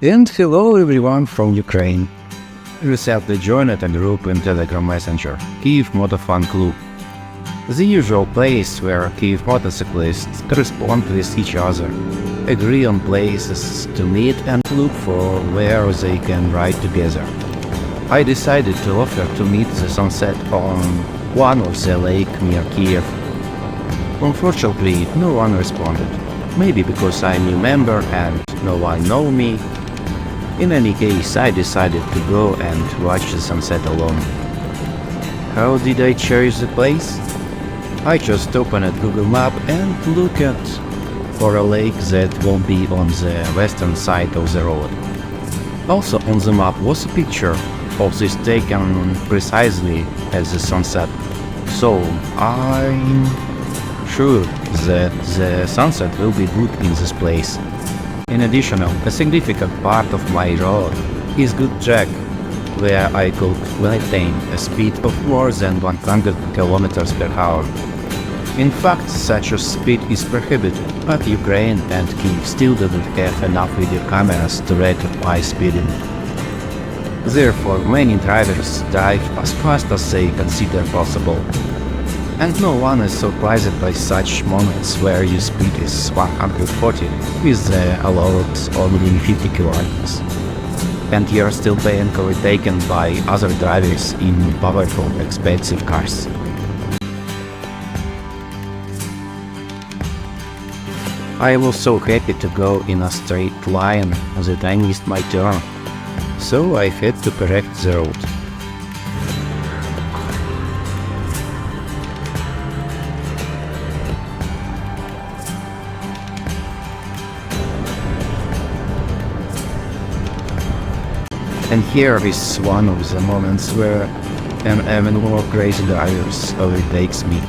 And hello everyone from Ukraine. Recently joined a group in Telegram Messenger, Kyiv Moto Fan Club, the usual place where Kyiv motorcyclists correspond with each other, agree on places to meet and look for where they can ride together. I decided to offer to meet the sunset on one of the lake near Kyiv. Unfortunately, no one responded. Maybe because I'm a new member and no one know me. In any case, I decided to go and watch the sunset alone. How did I choose the place? I just opened Google Map and looked for a lake that won't be on the western side of the road. Also on the map was a picture of this taken precisely at the sunset, so I'm sure that the sunset will be good in this place. In addition, a significant part of my road is good track, where I could maintain a speed of more than 100 km per hour. In fact, such a speed is prohibited, but Ukraine and Kyiv still don't have enough video cameras to record my speeding. Therefore, many drivers drive as fast as they consider possible. And no one is surprised by such moments where your speed is 140 with the allowed only 50 km. And you're still being overtaken by other drivers in powerful, expensive cars. I was so happy to go in a straight line that I missed my turn, so I had to correct the road. And here is one of the moments where an even more crazy drivers overtakes me.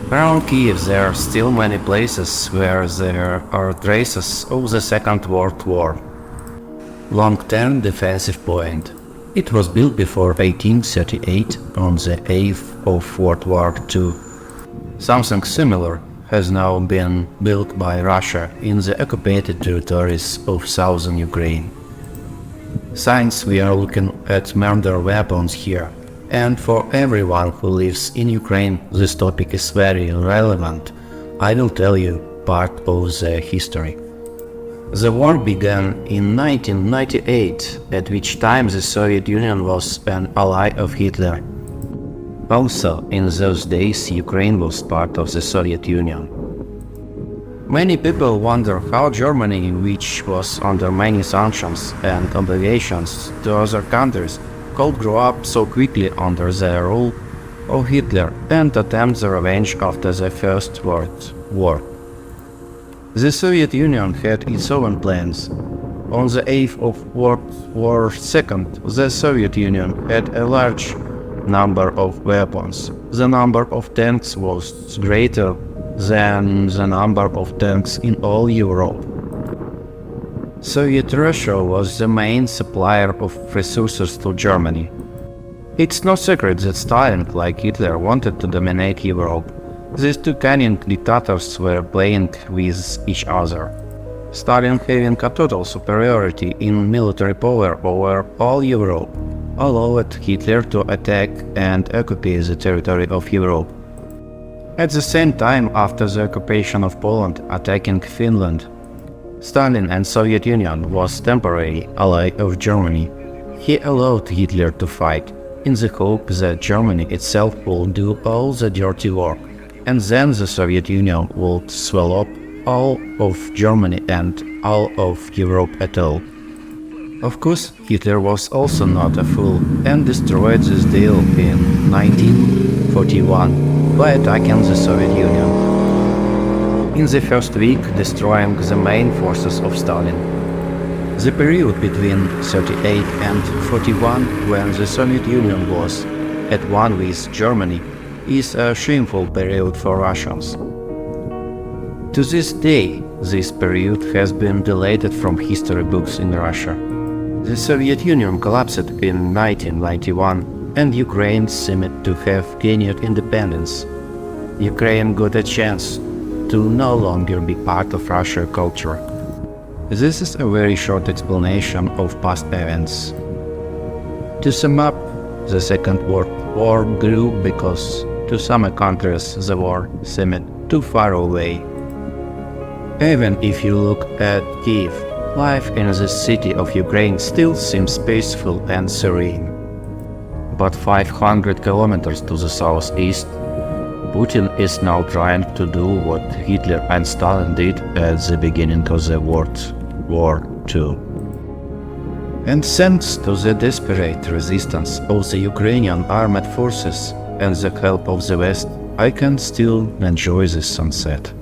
Around Kyiv there are still many places where there are traces of the Second World War. Long-term defensive point. It was built before 1838 on the eve of World War II. Something similar has now been built by Russia in the occupied territories of southern Ukraine. Since we are looking at murder weapons here, and for everyone who lives in Ukraine this topic is very relevant, I will tell you part of the history. The war began in 1998, at which time the Soviet Union was an ally of Hitler. Also, in those days, Ukraine was part of the Soviet Union. Many people wonder how Germany, which was under many sanctions and obligations to other countries, could grow up so quickly under the rule of Hitler and attempt the revenge after the First World War. The Soviet Union had its own plans. On the eve of World War II, the Soviet Union had a large number of weapons. The number of tanks was greater than the number of tanks in all Europe. Soviet Russia was the main supplier of resources to Germany. It's no secret that Stalin, like Hitler, wanted to dominate Europe. These two cunning dictators were playing with each other. Stalin, having a total superiority in military power over all Europe, allowed Hitler to attack and occupy the territory of Europe. At the same time, after the occupation of Poland attacking Finland, Stalin and Soviet Union was temporary ally of Germany. He allowed Hitler to fight, in the hope that Germany itself would do all the dirty work, and then the Soviet Union would swallow up all of Germany and all of Europe at all. Of course, Hitler was also not a fool and destroyed this deal in 1941 by attacking the Soviet Union. In the first week, destroying the main forces of Stalin. The period between 38 and 41, when the Soviet Union was at one with Germany, is a shameful period for Russians. To this day, this period has been deleted from history books in Russia. The Soviet Union collapsed in 1991 and Ukraine seemed to have gained independence. Ukraine got a chance to no longer be part of Russian culture. This is a very short explanation of past events. To sum up, the Second World War grew because to some countries the war seemed too far away. Even if you look at Kiev, life in the city of Ukraine still seems peaceful and serene. But 500 kilometers to the southeast, Putin is now trying to do what Hitler and Stalin did at the beginning of the World War II. And thanks to the desperate resistance of the Ukrainian armed forces and the help of the West, I can still enjoy this sunset.